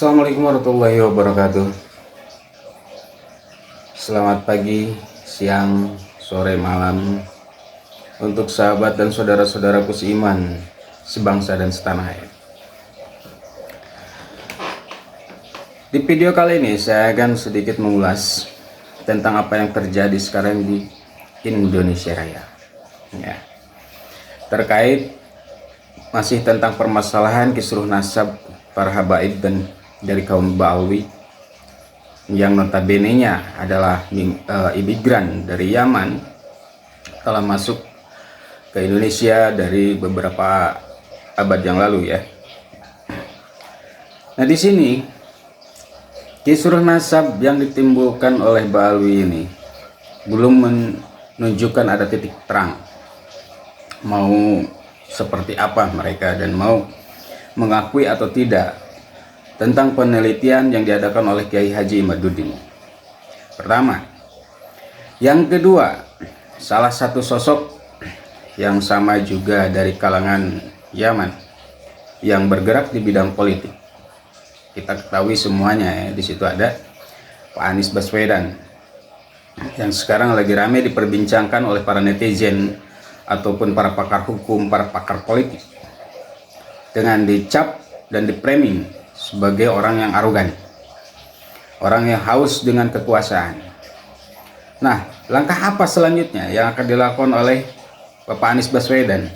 Assalamualaikum warahmatullahi wabarakatuh. Selamat pagi, siang, sore, malam untuk sahabat dan saudara-saudaraku seiman, sebangsa dan setanah air. Di video kali ini saya akan sedikit mengulas tentang apa yang terjadi sekarang di Indonesia Raya. Ya. Terkait masih tentang permasalahan kisruh nasab para habaib dan dari kaum Ba'alwi yang notabene-nya adalah imigran dari Yaman, telah masuk ke Indonesia dari beberapa abad yang lalu ya. Nah, di sini kisruh nasab yang ditimbulkan oleh Ba'alwi ini belum menunjukkan ada titik terang mau seperti apa mereka dan mau mengakui atau tidak tentang penelitian yang diadakan oleh Kiai Haji Imaduddin. Pertama. Yang kedua, salah satu sosok yang sama juga dari kalangan Yaman yang bergerak di bidang politik. Kita ketahui semuanya ya, di situ ada Pak Anies Baswedan yang sekarang lagi ramai diperbincangkan oleh para netizen ataupun para pakar hukum, para pakar politik, dengan dicap dan dipraming sebagai orang yang arogan, orang yang haus dengan kekuasaan. Nah, langkah apa selanjutnya yang akan dilakukan oleh Bapak Anies Baswedan?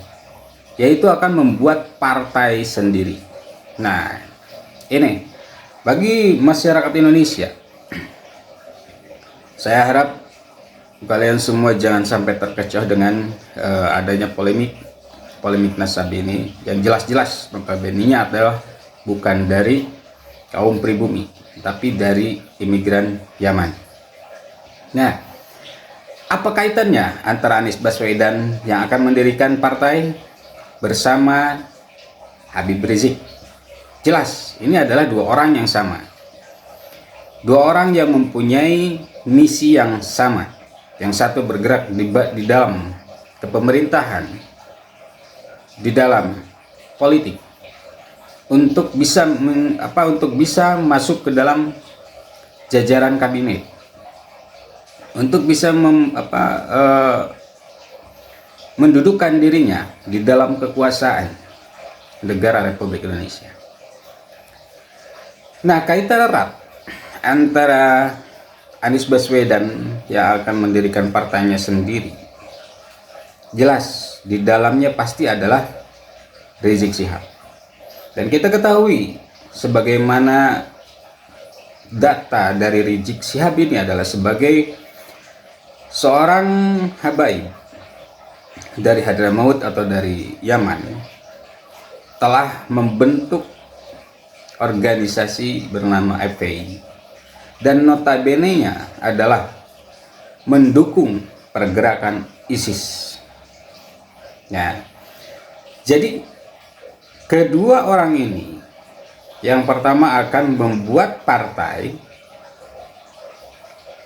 Yaitu akan membuat partai sendiri. Nah, ini bagi masyarakat Indonesia, saya harap kalian semua jangan sampai terkecoh dengan adanya polemik nasab ini yang jelas-jelas notabene-nya adalah bukan dari kaum pribumi tapi dari imigran Yaman. Nah, apa kaitannya antara Anies Baswedan yang akan mendirikan partai bersama Habib Rizik? Jelas, ini adalah dua orang yang sama, dua orang yang mempunyai misi yang sama. Yang satu bergerak di dalam kepemerintahan, di dalam politik, untuk bisa masuk ke dalam jajaran kabinet, untuk bisa mendudukkan dirinya di dalam kekuasaan negara Republik Indonesia. Nah, kaitan erat antara Anies Baswedan yang akan mendirikan partainya sendiri, jelas di dalamnya pasti adalah Rizik Syihab. Dan kita ketahui sebagaimana data dari Rizik Syihab ini adalah sebagai seorang habaib dari Hadramaut atau dari Yaman, telah membentuk organisasi bernama FPI dan notabene-nya adalah mendukung pergerakan ISIS. Nah, jadi kedua orang ini yang pertama akan membuat partai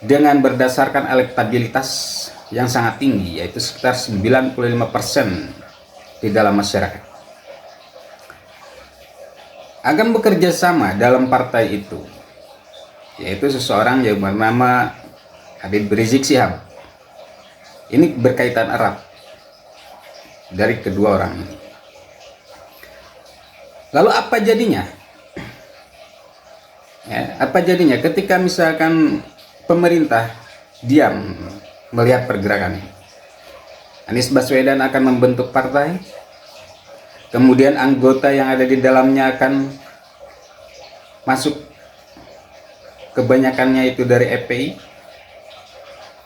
dengan berdasarkan elektabilitas yang sangat tinggi, yaitu sekitar 95% di dalam masyarakat. Akan bekerja sama dalam partai itu, yaitu seseorang yang bernama Habib Rizik Syihab. Ini berkaitan erat dari kedua orang ini. Lalu apa jadinya? Ya, apa jadinya ketika misalkan pemerintah diam melihat pergerakan ini? Anies Baswedan akan membentuk partai, kemudian anggota yang ada di dalamnya akan masuk, kebanyakannya itu dari FPI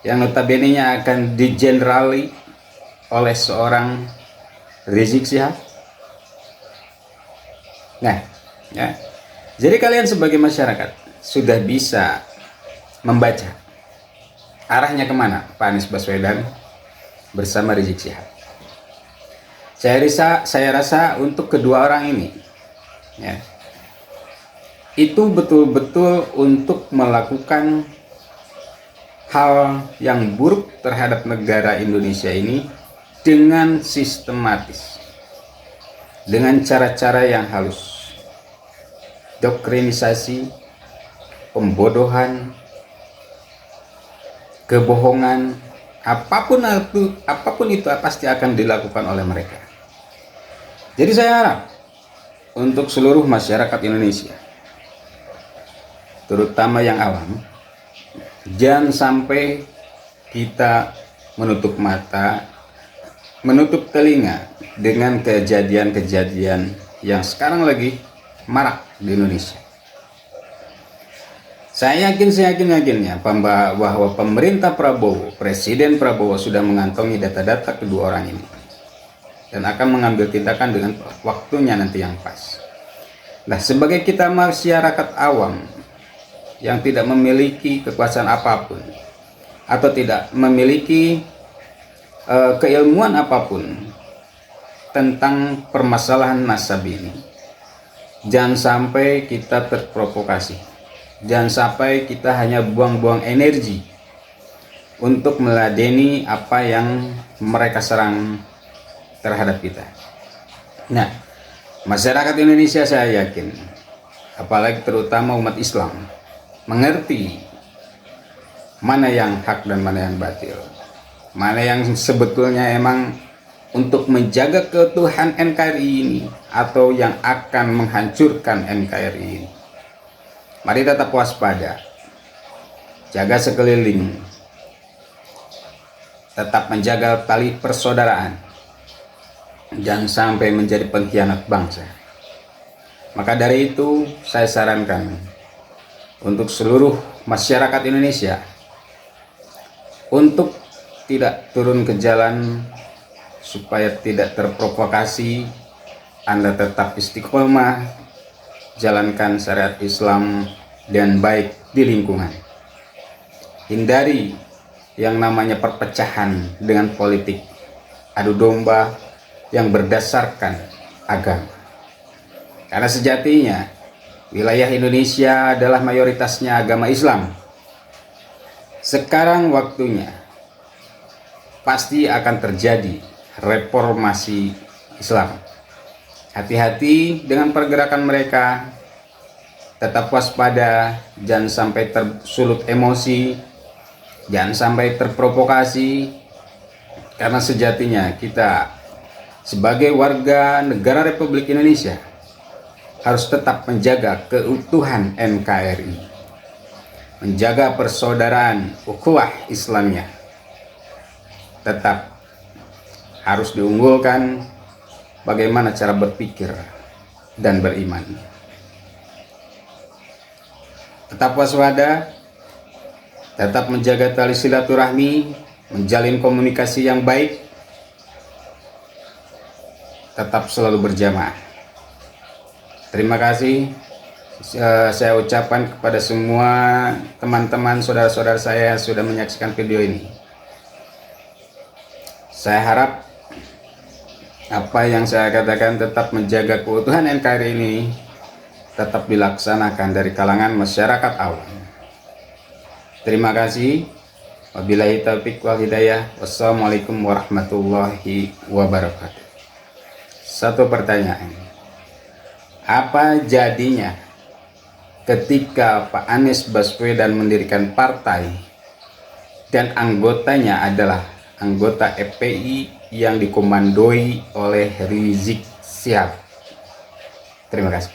yang notabene-nya akan digenerali oleh seorang Rizik Syihab. Nah, ya. Jadi kalian sebagai masyarakat sudah bisa membaca arahnya kemana Pak Anies Baswedan bersama Rizik Syihab. Saya rasa untuk kedua orang ini, ya, itu betul-betul untuk melakukan hal yang buruk terhadap negara Indonesia ini dengan sistematis, dengan cara-cara yang halus. doktrinisasi, pembodohan, kebohongan, apapun itu pasti akan dilakukan oleh mereka. Jadi saya harap untuk seluruh masyarakat Indonesia, terutama yang awam, jangan sampai kita menutup mata, menutup telinga dengan kejadian-kejadian yang sekarang lagi marak di Indonesia. Saya yakinnya bahwa pemerintah Prabowo, Presiden Prabowo sudah mengantongi data-data kedua orang ini dan akan mengambil tindakan dengan waktunya nanti yang pas. Nah, sebagai kita masyarakat awam yang tidak memiliki kekuasaan apapun atau tidak memiliki keilmuan apapun tentang permasalahan nasab ini, jangan sampai kita terprovokasi, jangan sampai kita hanya buang-buang energi untuk meladeni apa yang mereka serang terhadap kita. Nah, masyarakat Indonesia saya yakin, apalagi terutama umat Islam, mengerti mana yang hak dan mana yang batil, mana yang sebetulnya emang untuk menjaga keutuhan NKRI ini atau yang akan menghancurkan NKRI ini. Mari tetap waspada, jaga sekeliling, tetap menjaga tali persaudaraan, jangan sampai menjadi pengkhianat bangsa. Maka dari itu saya sarankan untuk seluruh masyarakat Indonesia untuk tidak turun ke jalan supaya tidak terprovokasi. Anda tetap istiqomah, jalankan syariat Islam dan baik di lingkungan. Hindari yang namanya perpecahan dengan politik adu domba yang berdasarkan agama. Karena sejatinya wilayah Indonesia adalah mayoritasnya agama Islam. Sekarang waktunya pasti akan terjadi reformasi Islam. Hati-hati dengan pergerakan mereka, tetap waspada, jangan sampai tersulut emosi, jangan sampai terprovokasi, karena sejatinya kita sebagai warga negara Republik Indonesia harus tetap menjaga keutuhan NKRI, menjaga persaudaraan ukhuwah Islamnya, tetap harus diunggulkan bagaimana cara berpikir dan beriman. Tetap waspada, tetap menjaga tali silaturahmi, menjalin komunikasi yang baik, tetap selalu berjamaah. Terima kasih saya ucapkan kepada semua teman-teman, saudara-saudara saya yang sudah menyaksikan video ini. Saya harap apa yang saya katakan tetap menjaga keutuhan NKRI ini tetap dilaksanakan dari kalangan masyarakat awam. Terima kasih. Wabillahi taufiq wal hidayah. Wassalamualaikum warahmatullahi wabarakatuh. Satu pertanyaan. Apa jadinya ketika Pak Anies Baswedan mendirikan partai dan anggotanya adalah anggota FPI yang dikomandoi oleh Rizik Syihab? Terima kasih.